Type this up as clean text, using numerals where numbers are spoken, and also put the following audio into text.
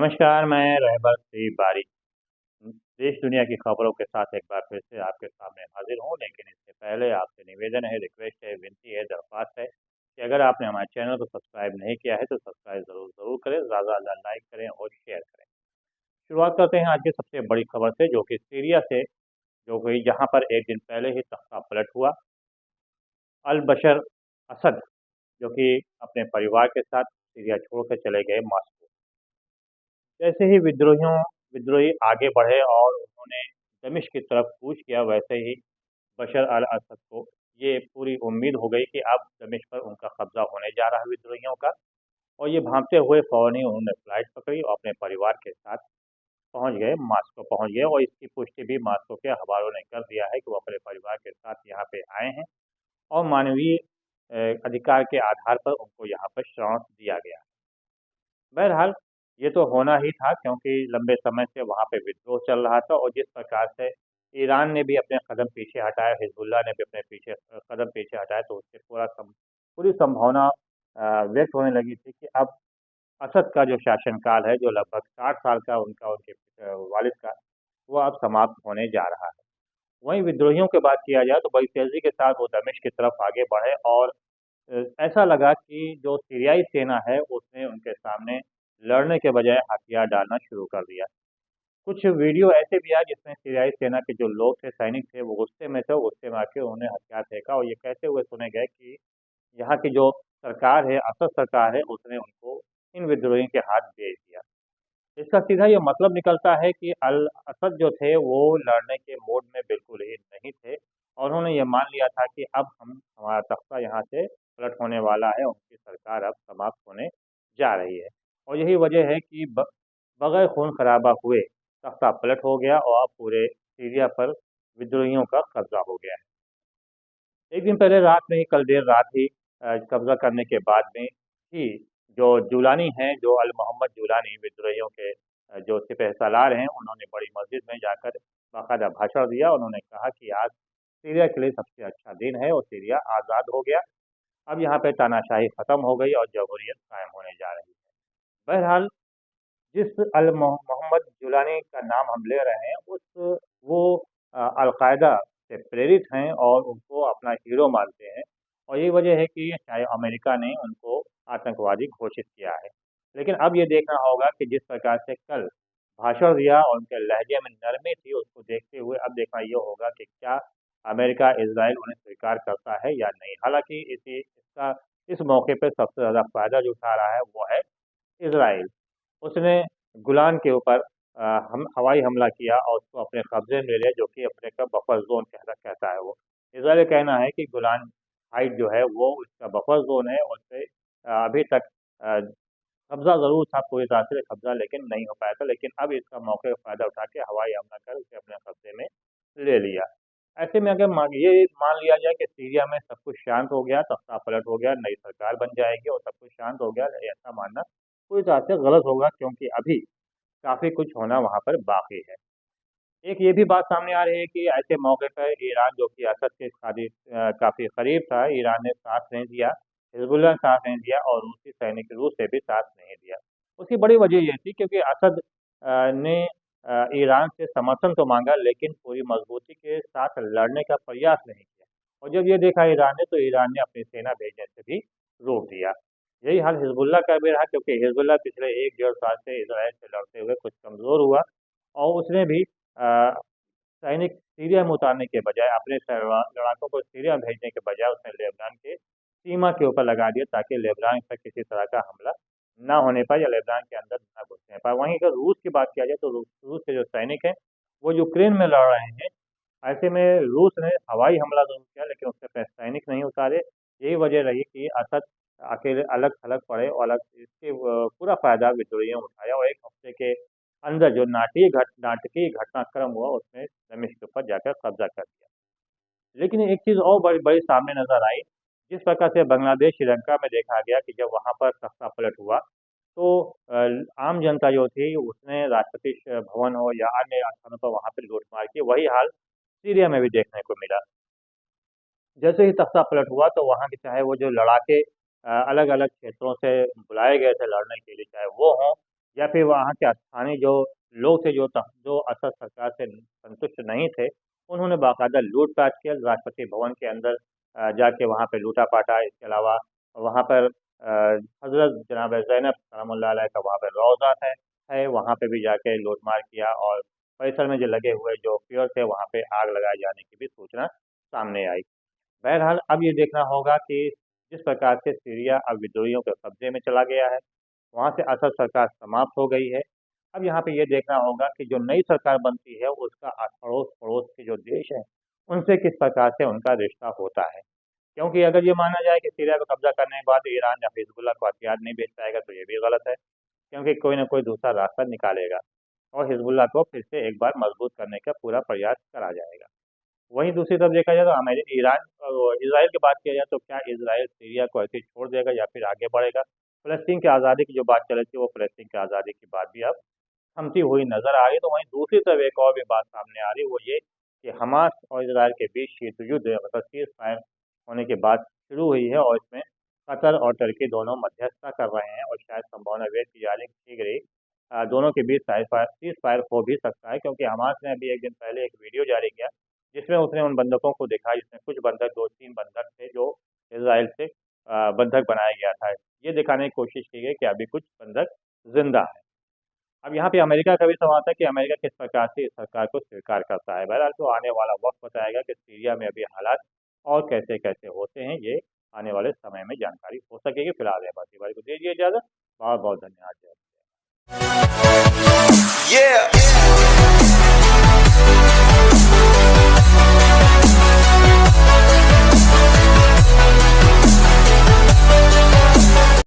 नमस्कार, मैं रहबर बारी। देश दुनिया की खबरों के साथ एक बार फिर से आपके सामने हाजिर हूँ, लेकिन इससे पहले आपसे निवेदन है, रिक्वेस्ट है, विनती है, दरख्वास्त है कि अगर आपने हमारे चैनल को सब्सक्राइब नहीं किया है तो सब्सक्राइब ज़रूर करें, ज़्यादा से ज़्यादा लाइक करें और शेयर करें। शुरुआत करते हैं आज की सबसे बड़ी खबर से, जो कि सीरिया से जो हुई, जहाँ पर एक दिन पहले ही तख्ता पलट हुआ। अल बशर असद, जो कि अपने परिवार के साथ सीरिया छोड़कर चले गए मॉस्को। जैसे ही विद्रोही आगे बढ़े और उन्होंने दमिश्क की तरफ कूच किया, वैसे ही बशर अल असद को ये पूरी उम्मीद हो गई कि अब दमिश्क पर उनका कब्जा होने जा रहा है विद्रोहियों का। और ये भागते हुए फौरन ही उन्होंने फ्लाइट पकड़ी और अपने परिवार के साथ पहुंच गए, मॉस्को पहुंच गए। और इसकी पुष्टि भी मॉस्को के अखबारों ने कर दिया है कि वो अपने परिवार के साथ यहाँ पे आए हैं और मानवीय अधिकार के आधार पर उनको यहाँ पर शरण दिया गया। बहरहाल ये तो होना ही था, क्योंकि लंबे समय से वहाँ पे विद्रोह चल रहा था और जिस प्रकार से ईरान ने भी अपने कदम पीछे हटाए, हिजबुल्लाह ने भी अपने कदम पीछे हटाए, तो उससे पूरी संभावना व्यक्त होने लगी थी कि अब असद का जो शासनकाल है, जो लगभग 60 साल का उनके वालिद का, वो अब समाप्त होने जा रहा है। वहीं विद्रोहियों की बात किया जाए तो बड़ी तेजी के साथ वो दमिश्क की तरफ आगे बढ़े और ऐसा लगा कि जो सीरियाई सेना है उसने उनके सामने लड़ने के बजाय हथियार डालना शुरू कर दिया। कुछ वीडियो ऐसे भी आए जिसमें सीरियाई सेना के जो लोग थे, सैनिक थे, वो गुस्से में थे, गुस्से में आके उन्होंने हथियार फेंका और ये कहते हुए सुने गए कि यहाँ की जो सरकार है, असद सरकार है, उसने उनको इन विद्रोहियों के हाथ बेच दिया। इसका सीधा ये मतलब निकलता है कि अल असद जो थे वो लड़ने के मूड में बिल्कुल ही नहीं थे और उन्होंने ये मान लिया था कि अब हम हमारा तख्ता यहाँ से पलट होने वाला है, उनकी सरकार अब समाप्त होने जा रही है। और यही वजह है कि बगैर खून खराबा हुए तख्ता पलट हो गया और अब पूरे सीरिया पर विद्रोहियों का कब्जा हो गया है। एक दिन पहले रात में ही, कल देर रात ही कब्जा करने के बाद में ही जो जुलानी हैं, जो अल मोहम्मद जुलानी विद्रोहियों के जो सिपहसालार हैं, उन्होंने बड़ी मस्जिद में जाकर बाकायदा भाषण दिया। उन्होंने कहा कि आज सीरिया के लिए सबसे अच्छा दिन है और सीरिया आज़ाद हो गया। अब यहाँ पे तानाशाही खत्म हो गई और जमहूरियत कायम होने जा रही है। बहरहाल जिस मोहम्मद जुलानी का नाम हम ले रहे हैं, वो अलकायदा से प्रेरित हैं और उनको अपना हीरो मानते हैं। और यही वजह है कि चाहे अमेरिका ने उनको आतंकवादी घोषित किया है, लेकिन अब ये देखना होगा कि जिस प्रकार से कल भाषण दिया और उनके लहजे में नरमी थी, उसको देखते हुए अब देखना ये होगा कि क्या अमेरिका, इजराइल उन्हें स्वीकार करता है या नहीं। हालांकि इस मौके पर सबसे ज़्यादा फायदा जो उठा रहा है वो है इजराइल। उसने गुलान के ऊपर हम हवाई हमला किया और उसको अपने कब्जे में ले लिया, जो कि अपने का बफर जोन कहता है वो। इसराइल का कहना है कि गुलान हाइट जो है वो उसका बफर जोन है और उस पे अभी तक कब्जा ज़रूर था, पूरी तरह से कब्जा लेकिन नहीं हो पाया था, लेकिन अब इसका मौके का फ़ायदा उठा के हवाई हमला कर उसे अपने कब्जे में ले लिया। ऐसे में अगर ये मान लिया जाए कि सीरिया में सब कुछ शांत हो गया, तख्ता पलट हो गया, नई सरकार बन जाएगी और सब कुछ शांत हो गया, ऐसा मानना पूरी तरह से गलत होगा, क्योंकि अभी काफ़ी कुछ होना वहाँ पर बाकी है। एक ये भी बात सामने आ रही है कि ऐसे मौके पर ईरान, जो कि असद के काफ़ी करीब था, ईरान ने साथ नहीं दिया, हिजबुल्लाह ने साथ नहीं दिया और रूस से भी साथ नहीं दिया। उसकी बड़ी वजह ये थी क्योंकि असद ने ईरान से समर्थन तो मांगा, लेकिन पूरी मजबूती के साथ लड़ने का प्रयास नहीं किया। और जब ये देखा ईरान ने, तो ईरान ने अपनी सेना भेजने से भी रोक दिया। यही हाल हिजबुल्लाह का भी रहा, क्योंकि हिजबुल्लाह पिछले 1 डेढ़ साल से इसराइल से लड़ते हुए कुछ कमज़ोर हुआ और उसने भी सैनिक सीरिया में उतारने के बजाय, अपने लड़ाकों को सीरिया में भेजने के बजाय, उसने लेबनान के सीमा के ऊपर लगा दिया, ताकि लेबनान पर किसी तरह का हमला ना होने पाए या लेबनान के अंदर ना घुसने पाए। वहीं अगर रूस की बात किया जाए तो रूस के जो सैनिक हैं वो यूक्रेन में लड़ रहे हैं। ऐसे में रूस ने हवाई हमला ज़रूर किया, लेकिन उससे अपने सैनिक नहीं उतारे। यही वजह रही कि असद अकेले अलग थलग पड़े और इसके पूरा फायदा विद्रोहियों ने उठाया और 1 हफ्ते के अंदर जो नाटकीय घटनाक्रम हुआ, उसने दमिश्क के ऊपर जाकर कब्जा कर लिया। लेकिन एक चीज़ और बड़ी बड़ी सामने नजर आई। जिस प्रकार से बांग्लादेश, श्रीलंका में देखा गया कि जब वहाँ पर तख्ता पलट हुआ, तो आम जनता जो थी उसने राष्ट्रपति भवन हो या अन्य स्थानों पर वहाँ पर लूटमार की। वही हाल सीरिया में भी देखने को मिला। जैसे ही तख्ता पलट हुआ, तो वहाँ के चाहे वो जो लड़ाके अलग अलग क्षेत्रों से बुलाए गए थे लड़ने के लिए, चाहे वो हों या फिर वहाँ के स्थानीय जो लोग थे, जो असद सरकार से संतुष्ट नहीं थे, उन्होंने बाकायदा लूट-पाट किया राष्ट्रपति भवन के अंदर जाके वहाँ पे लूटा-पाटा। इसके अलावा वहाँ पर हज़रत जनाब ज़ैनब सलामुल्लाह अलैहा का वहाँ पे रोज़ा है, वहाँ पे भी जाके लूट-मार किया और परिसर में जो लगे हुए जो पेड़ थे, वहाँ पे आग लगाए जाने की भी सूचना सामने आई। बहरहाल अब ये देखना होगा कि जिस प्रकार से सीरिया अब विद्रोहियों के कब्जे में चला गया है, वहाँ से असद सरकार समाप्त हो गई है। अब यहाँ पे ये देखना होगा कि जो नई सरकार बनती है, उसका अड़ोस-पड़ोस के जो देश हैं, उनसे किस प्रकार से उनका रिश्ता होता है। क्योंकि अगर ये माना जाए कि सीरिया को कब्जा करने के बाद ईरान या हिज़्बुल्लाह को हथियार नहीं भेज पाएगा, तो ये भी गलत है, क्योंकि कोई न कोई दूसरा रास्ता निकालेगा और हिज़्बुल्लाह को फिर से एक बार मजबूत करने का पूरा प्रयास करा जाएगा। वहीं दूसरी तरफ देखा जाए तो ईरान और इज़राइल की बात किया जाए तो क्या इज़राइल सीरिया को ऐसे ही छोड़ देगा या फिर आगे बढ़ेगा? फ़लस्तीन की आज़ादी की जो बात चल रही थी, वो फ़लस्तीन की आज़ादी की बात भी अब थमती हुई नज़र आ रही है। तो वहीं दूसरी तरफ एक और भी बात सामने आ रही है, वो ये कि हमास और इज़राइल के बीच शीत युद्ध मतलब सीज़ फायर होने की बात शुरू हुई है और इसमें कतर और तुर्की दोनों मध्यस्थता कर रहे हैं और शायद संभावना व्यक्त की जा रही है कि शीघ्र ही दोनों के बीच सीज़ फायर हो भी सकता है, क्योंकि हमास ने अभी एक दिन पहले एक वीडियो जारी किया, जिसमें उसने उन बंधकों को दिखाया, जिसमें कुछ बंधक 2-3 बंधक थे जो इज़राइल से बंधक बनाया गया था। ये दिखाने की कोशिश की गई कि अभी कुछ बंधक ज़िंदा हैं। अब यहाँ पे अमेरिका का भी सवाल था कि अमेरिका किस प्रकार से इस सरकार को स्वीकार करता है। बहरहाल तो आने वाला वक़्त बताएगा कि सीरिया में अभी हालात और कैसे-कैसे होते हैं, ये आने वाले समय में जानकारी हो सकेगी। फिलहाल बाकी भाई को दीजिए इजाज़त। बहुत-बहुत धन्यवाद। जय हिंद। Yeah.